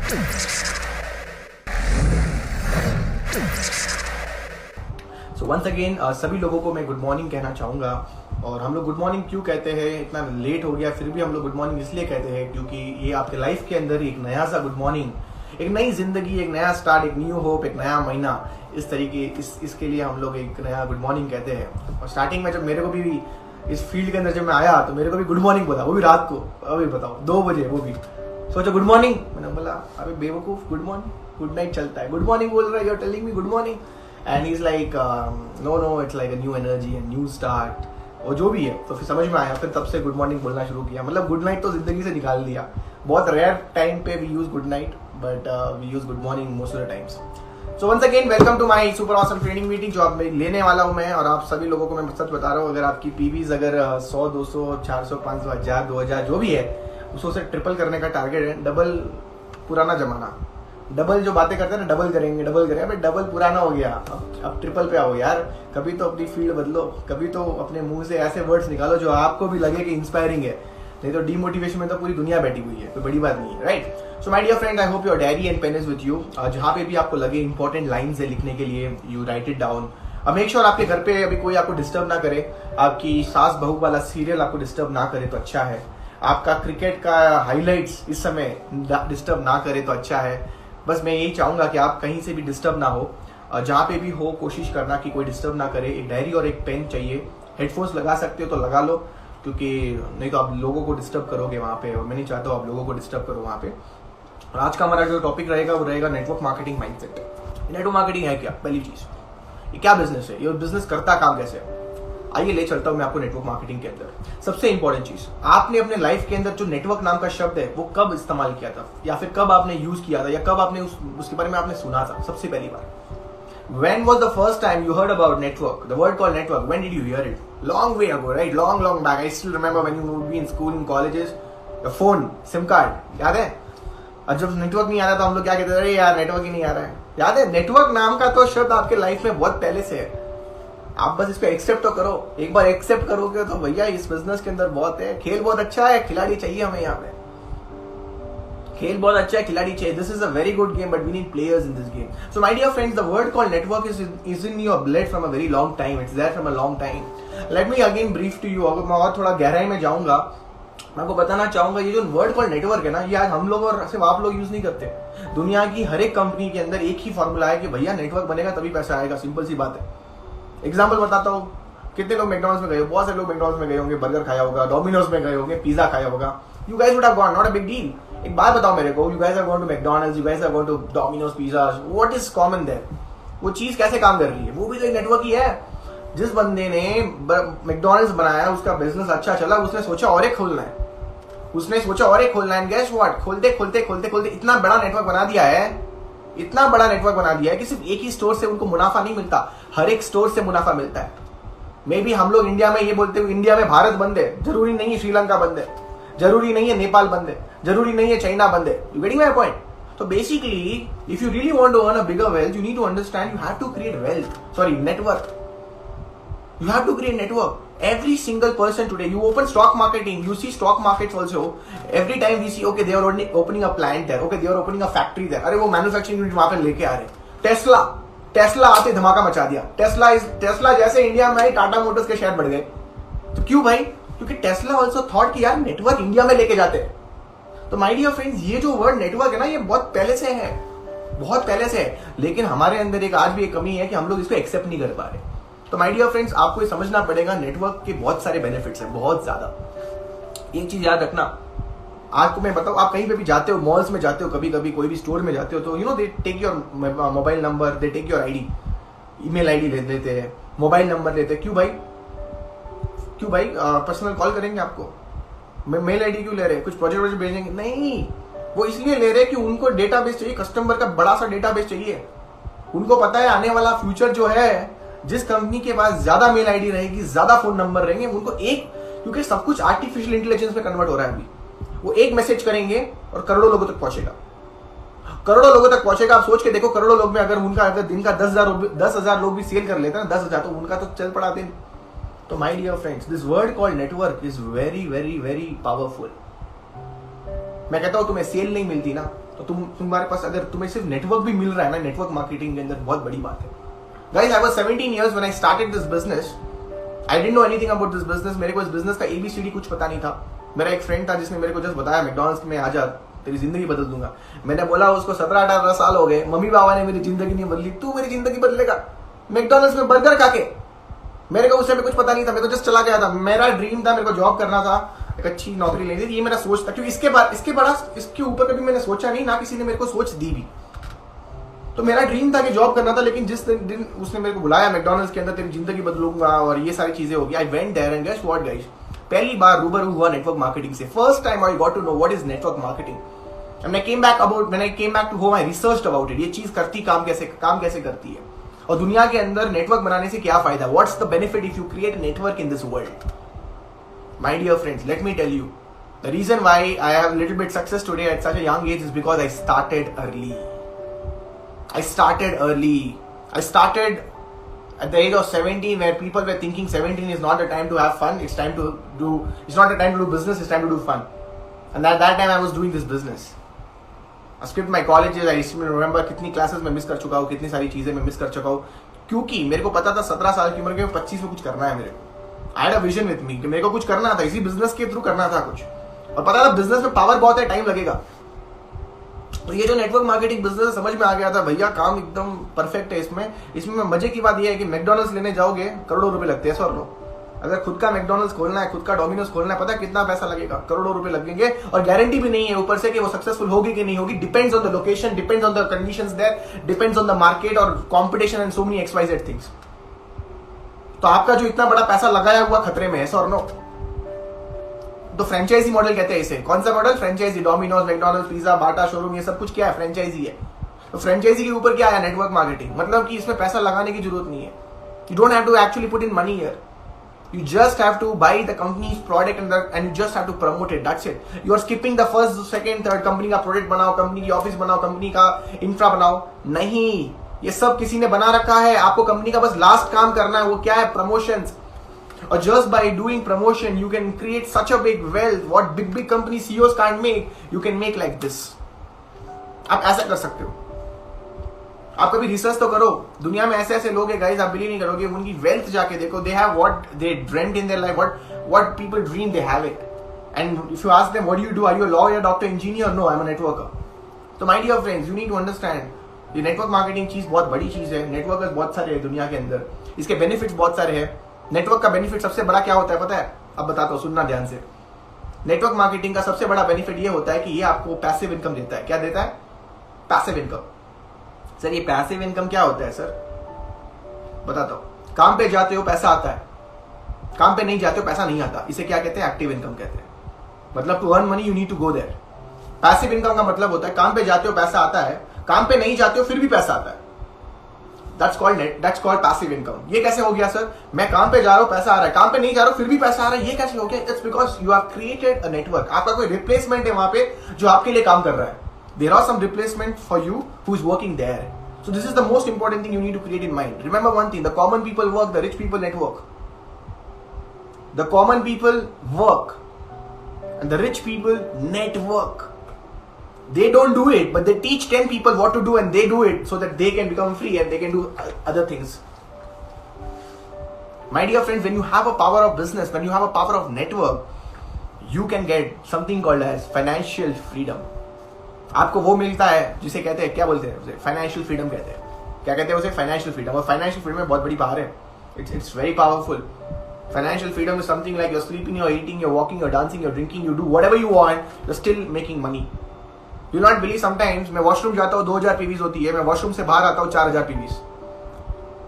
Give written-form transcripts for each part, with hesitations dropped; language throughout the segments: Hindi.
सो वंस अगेन सभी लोगों को मैं गुड मॉर्निंग कहना चाहूँगा। और हम लोग गुड मॉर्निंग क्यों कहते हैं, इतना लेट हो गया फिर भी हम लोग गुड मॉर्निंग इसलिए कहते हैं क्योंकि ये आपके लाइफ के अंदर एक नया सा गुड मॉर्निंग, एक नई जिंदगी, एक नया स्टार्ट, एक न्यू होप, एक नया महीना, इस तरीके इसके लिए हम लोग एक नया गुड मॉर्निंग कहते हैं। और स्टार्टिंग में जब मेरे को भी इस फील्ड के अंदर जब मैं आया तो मेरे को भी गुड मॉर्निंग बोला, वो भी रात को, अभी बताओ 2 बजे, वो भी सोचो गुड मॉर्निंग। मैंने बोला अबे बेवकूफ, गुड मॉर्निंग, गुड नाइट चलता है, गुड मॉर्निंग बोल रहा है, you are telling me good morning. And he is like no it's like a new energy and new start, और जो भी है। तो फिर समझ में आया, फिर तब से गुड मॉर्निंग बोलना शुरू किया। मतलब गुड नाइट तो जिंदगी से निकाल दिया। बहुत रेयर टाइम पे we use good night, but we use good morning most of the times. So once again welcome to my super awesome training meeting, जो आप लेने वाला हूं मैं। और आप सभी लोगों को मैं सच बता रहा हूं, अगर आपकी पीवीज अगर 100, 200, 400, 500, 1000, 2000 जो भी है, उसको से ट्रिपल करने का टारगेट है। डबल पुराना जमाना, डबल जो बातें करते हैं ना, डबल करेंगे, भाई डबल पुराना हो गया, अब ट्रिपल पे आओ यार। कभी तो अपनी फील्ड बदलो, कभी तो अपने मुंह से ऐसे वर्ड्स निकालो जो आपको भी लगे कि इंस्पायरिंग है। नहीं तो डीमोटिवेशन में तो पूरी दुनिया बैठी हुई है, कोई बड़ी बात नहीं है, right. So my dear friend, I hope your diary and pen is with you. जहाँ पे भी आपको लगे इंपॉर्टेंट लाइन्स है लिखने के लिए, you right it down. Make sure आपके घर पे अभी कोई आपको डिस्टर्ब ना करे, आपकी सास बहू वाला सीरियल आपको डिस्टर्ब ना करे तो अच्छा है। आपका क्रिकेट का हाईलाइट्स इस समय डिस्टर्ब ना करे तो अच्छा है। बस मैं यही चाहूंगा कि आप कहीं से भी डिस्टर्ब ना हो, जहाँ पे भी हो कोशिश करना कि कोई डिस्टर्ब ना करे। एक डायरी और एक पेन चाहिए। हेडफोन्स लगा सकते हो तो लगा लो, क्योंकि नहीं तो आप लोगों को डिस्टर्ब करोगे वहाँ पे, और मैं नहीं चाहता हूँ आप लोगों को डिस्टर्ब करो वहाँ पे। और आज का हमारा जो टॉपिक रहेगा वो रहेगा network marketing mindset. Network marketing है क्या? पहली चीज, ये क्या बिजनेस है, ये बिजनेस करता काम कैसे है, आइए ले चलता हूं मैं आपको नेटवर्क मार्केटिंग के अंदर। सबसे इंपॉर्टेंट चीज, आपने अपने लाइफ के अंदर जो नेटवर्क नाम का शब्द है वो कब इस्तेमाल किया था, या फिर कब आपने यूज किया था, या कब आपने उसके बारे में आपने सुना था सबसे पहली बार। When was the first time you heard about network, the word called network? When did you hear it? Long way ago, right? Long back. I still remember when you would be in school, in colleges, your phone, SIM card, याद है? और जब नेटवर्क नहीं आ रहा तो हम लोग क्या कहते थे, अरे यार नेटवर्क ही नहीं आ रहा है। याद है? नेटवर्क नाम का तो शब्द आपके लाइफ में बहुत पहले से है। आप बस इसको एक्सेप्ट तो करो। एक बार एक्सेप्ट करोगे तो भैया इस बिजनेस के अंदर बहुत है। खेल बहुत अच्छा है, खिलाड़ी चाहिए हमें यहाँ पे। खेल बहुत अच्छा है, खिलाड़ी चाहिए। This is a very good game, but we need players in this game. So my dear friends, the word called network is in your blood from a very long time. It's there from a long time. Let me again brief to you. अगर मैं और थोड़ा गहराई में जाऊंगा, मैं आपको बताना चाहूंगा, ये जो वर्ड कॉल्ड नेटवर्क है ना, ये आज हम लोग और सिर्फ आप लोग यूज नहीं करते। दुनिया की हर एक कंपनी के अंदर एक ही फॉर्मूला है कि भैया नेटवर्क बनेगा तभी पैसा आएगा। सिंपल सी बात है। एग्जाम्पल बताता हूँ, कितने लोग मैकडॉनल्ड्स में गए? बहुत सारे लोग मैकडॉनल्ड्स में गए होंगे, बर्गर खाया होगा, डोमिनोज में गए होंगे, पिज्जा खाया होगा। You guys would have gone, not a big deal. एक बात बताओ मेरे को, you guys have gone to McDonald's, you guys have gone to Domino's, pizza, what is common there? वो चीज कैसे काम कर रही है? वो भी तो एक नेटवर्क ही है। जिस बंदे ने मैकडॉनल्ड्स बनाया, उसका बिजनेस अच्छा चला, उसने सोचा और एक खोलना है, एंड गेस व्हाट, खोलते इतना बड़ा नेटवर्क बना दिया है कि सिर्फ एक ही स्टोर से उनको मुनाफा नहीं मिलता, हर एक स्टोर से मुनाफा मिलता है। मे बी हम लोग इंडिया में ये बोलते हैं, इंडिया में भारत बंद है, जरूरी नहीं है श्रीलंका बंद है, जरूरी नहीं है नेपाल बंद है, जरूरी नहीं है चाइना बंद है। You getting my point? So basically, if you really want to earn a bigger wealth, you need to understand you have to create network. You have to create network. Every single person today, you open stock marketing, you see stock markets also. Every time we see, okay, they are opening a plant there, okay, they are opening a factory there. अरे वो मैन्युफैक्चरिंग यूनिट वहां पे लेके आ रहे। टेस्ला आते धमाका मचा दिया। टेस्ला जैसे इंडिया में आई, टाटा मोटर्स के शेयर बढ़ गए। तो क्यों भाई? क्योंकि टेस्ला ऑल्सो थॉट कि यार नेटवर्क इंडिया में लेके जाते हैं। तो माय डियर फ्रेंड्स, ये जो वर्ड नेटवर्क है ना, ये बहुत पहले से है, लेकिन हमारे अंदर एक आज भी एक कमी है कि हम लोग इसको एक्सेप्ट नहीं कर पा रहे। तो माय डियर फ्रेंड्स, आपको ये समझना पड़ेगा, नेटवर्क के बहुत सारे बेनिफिट्स हैं, बहुत ज्यादा। एक चीज याद रखना, आपको मैं बताऊं, आप कहीं पे भी जाते हो, मॉल्स में जाते हो, कभी कभी कोई भी स्टोर में जाते हो, तो you know they take your mobile number, they take your ID, email ID ले लेते हैं, मोबाइल नंबर लेते हैं। क्यों भाई? पर्सनल कॉल करेंगे आपको, मेल आईडी क्यों ले रहे हैं? कुछ प्रोजेक्ट भेजेंगे? नहीं, वो इसलिए ले रहे हैं कि उनको डेटाबेस चाहिए, कस्टमर का बड़ा सा डेटाबेस चाहिए। उनको पता है आने वाला फ्यूचर जो है, जिस कंपनी के पास ज्यादा मेल आईडी रहेगी, ज्यादा फोन नंबर रहेंगे, उनको क्योंकि सब कुछ आर्टिफिशियल इंटेलिजेंस में कन्वर्ट हो रहा है अभी, वो एक मैसेज करेंगे और करोड़ों लोगों तक पहुंचेगा। आप सोच के देखो, करोड़ों लोग में अगर दिन का 10,000 लोग भी सेल कर लेते हैं ना, 10,000, तो उनका तो चल पड़ा दिन। तो my dear friends, this word called network is very very very powerful. मैं कहता हूं तुम्हें सेल नहीं मिलती ना, तो तुम्हारे पास अगर तुम्हें सिर्फ नेटवर्क भी मिल रहा है ना, नेटवर्क मार्केटिंग के अंदर बहुत बड़ी बात है। Guys, I was 17 years when I started this business. I didn't know anything about this business. मेरे को इस बिजनेस का ABCD कुछ पता नहीं था। मेरा एक फ्रेंड था जिसने मेरे को जस्ट बताया मैकडॉनल्ड्स में आ जा, तेरी जिंदगी बदल दूंगा। मैंने बोला उसको 17-18 साल हो गए, मम्मी पापा ने मेरी जिंदगी नहीं बदली, तू मेरी जिंदगी बदलेगा मैकडॉनल्ड्स में बर्गर खा के। मेरे को उससे भी कुछ पता नहीं था, मैं तो जस्ट चला गया था। मेरा ड्रीम था, मेरे को जॉब करना था, एक अच्छी नौकरी लेनी थी, ये मेरा सोच था। क्योंकि इसके ऊपर कभी मैंने सोचा नहीं, ना किसी ने मेरे को सोच दी भी। तो मेरा ड्रीम था कि जॉब करना था, लेकिन जिस दिन उसने मेरे को बुलाया मैकडॉनल्ड्स के अंदर, तेरी जिंदगी बदलूंगा और ये सारी चीजें होगी, I went there and guess what guys, पहली बार रूबरू हुआ नेटवर्क मार्केटिंग से। First time I got to know what is network marketing. When I came back to home, I researched about it. ये चीज करती काम कैसे करती है, और दुनिया के अंदर नेटवर्क बनाने से क्या फायदा, what's the benefit if you create network in this world. My dear friends, let me tell you, the reason why I have little bit success today at such a young age is because I started at the age of 17, where people were thinking 17 is not the time to have fun, it's not the time to do business, it's time to do fun. And at that time I was doing this business. I skipped my colleges, I still remember कितनी क्लासेस में मिस कर चुका हूँ, कितनी सारी चीजें मैं मिस कर चुका हूँ, क्योंकि मेरे को पता था 17 साल की उम्र के 25 में कुछ करना है मेरे को। I had a vision with me कि मेरे को कुछ करना था, इसी बिजनेस के थ्रू करना था कुछ, और पता था बिजनेस में पावर बहुत है, टाइम लगेगा। तो ये जो नेटवर्क मार्केटिंग बिजनेस समझ में आ गया था, भैया काम एकदम परफेक्ट है इसमें मजे की बात यह है कि मैकडॉनल्ड्स लेने जाओगे करोड़ों रुपए लगते हैं सर लोग। अगर खुद का मैकडॉनल्ड्स खोलना है, खुद का डोमिनोज खोलना है, पता है कितना पैसा लगेगा, करोड़ों रुपए लगेंगे, और गारंटी भी नहीं है ऊपर से कि वो सक्सेसफुल होगी कि नहीं होगी। Depends on the location, depends on the conditions there, depends on the market और competition and so many XYZ things. तो आपका जो इतना बड़ा पैसा लगाया हुआ खतरे में है, सर नो। तो फ्रेंचाइजी मॉडल कहते हैं इसे। कौन सा model? Franchise. Domino's, McDonald's, pizza, Bata showroom, ये सब कुछ क्या है? फ्रेंचाइजी है। तो फ्रेंचाइजी के ऊपर क्या है? Network marketing. मतलब कि इसमें पैसा लगाने की जरूरत नहीं है, you don't have to actually put in money here, you just have to buy the company's product and you just have to promote it, that's it. You are skipping the first, second, third, company का प्रोडक्ट बनाओ, कंपनी की ऑफिस बनाओ, कंपनी का इंफ्रा बनाओ, नहीं, ये सब किसी ने बना रखा है। आपको कंपनी का बस लास्ट काम करना है, वो क्या है? प्रमोशंस। और just by doing promotion you can create such a big wealth, what big company CEOs can't make, you can make like this। आप ऐसा कर सकते हो। आप कभी रिसर्च तो करो, दुनिया में ऐसे ऐसे लोग हैं गाइस, आप बिलीव नहीं करोगे, उनकी वेल्थ जाके देखो, they have what they dreamed in their life, what people dream, they have it. And if you ask them what do you do, are you a lawyer, doctor, engineer? No, I am a networker. तो my dear friends, you need to understand, ये नेटवर्क मार्केटिंग चीज बहुत बड़ी चीज है। नेटवर्कर्स बहुत सारे हैं दुनिया के अंदर, इसके बेनिफिट्स बहुत सारे हैं। नेटवर्क का बेनिफिट सबसे बड़ा क्या होता है पता है? अब बताता हूँ, सुनना ध्यान से। नेटवर्क मार्केटिंग का सबसे बड़ा बेनिफिट ये होता है कि ये आपको पैसिव इनकम देता है। क्या देता है? Passive income. सर ये पैसिव इनकम क्या होता है सर? बताता हूं। काम पे जाते हो पैसा आता है, काम पे नहीं जाते हो पैसा नहीं आता, इसे क्या कहते हैं? एक्टिव इनकम कहते हैं। मतलब to earn money you need to go there. Passive income का मतलब होता है काम पे जाते हो पैसा आता है, काम पे नहीं जाते हो फिर भी पैसा आता है, दैट्स कॉल्ड पैसिव इनकम। ये कैसे हो गया सर? मैं काम पे जा रहा हूं पैसा आ रहा है, काम पे नहीं जा रहा हूं फिर भी पैसा आ रहा है, ये कैसे हो गया? It's because you have created a network. आपका कोई रिप्लेसमेंट है वहां पे जो आपके लिए काम कर रहा है। There are some replacement for you who is working there. So this is the most important thing you need to create in mind. Remember one thing, the common people work, the rich people network. The common people work and the rich people network. They don't do it, but they teach 10 people what to do and they do it so that they can become free and they can do other things. My dear friends, when you have a power of business, when you have a power of network, you can get something called as financial freedom. आपको वो मिलता है जिसे कहते हैं, क्या बोलते हैं उसे? फाइनेंशियल फ्रीडम कहते हैं। क्या कहते हैं उसे? Financial freedom. और फाइनेंशियल फ्रीडम में बहुत बड़ी पावर है, it's very powerful. Financial freedom is something like you're sleeping, you're eating, you're walking, you're dancing, you're drinking, you do whatever you want, you are still making money. You not believe, sometimes मैं वॉशरूम जाता हूँ 2000 पीवीज होती है, मैं वॉशरूम से बाहर आता हूँ 4000 पीवीज।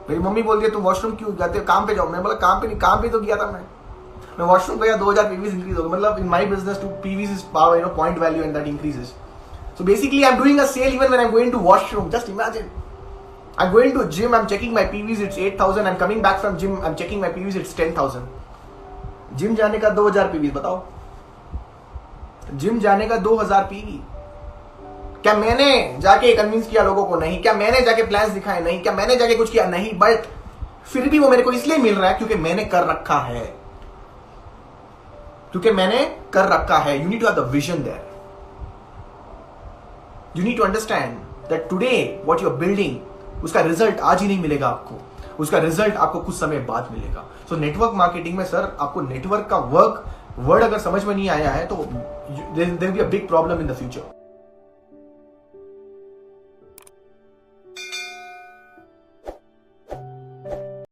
मेरी मम्मी बोलती है तू वॉशरूम क्यों जाते हो, काम पे जाओ। मैं बोला काम पे नहीं, काम पे तो किया था मैं वॉशरूम गया 2000 पीवीज इंक्रीज हो गया। मतलब in my business two PVs is power, point value and that increases. So basically I'm doing a sale even when I'm going to washroom. Just imagine. I'm going to gym, I'm checking my PVs, it's 8,000. I'm coming back from gym, I'm checking my PVs, it's 10,000. Gym जाने का 2000 PVs, बताओ. जिम जाने का 2000 PV. क्या मैंने जाके कन्विंस किया लोगों को? नहीं. क्या मैंने जाके प्लान्स दिखाए? नहीं. क्या मैंने जाके कुछ किया? नहीं. बट फिर भी वो मेरे को इसलिए मिल रहा है क्योंकि मैंने कर रखा है. You need to have the vision there. You need to understand that today what you are building, उसका रिजल्ट आज ही नहीं मिलेगा आपको, उसका रिजल्ट आपको कुछ समय बाद मिलेगा। सो नेटवर्क मार्केटिंग में सर आपको नेटवर्क का वर्ड अगर समझ में नहीं आया है तो there will be a big problem in the future.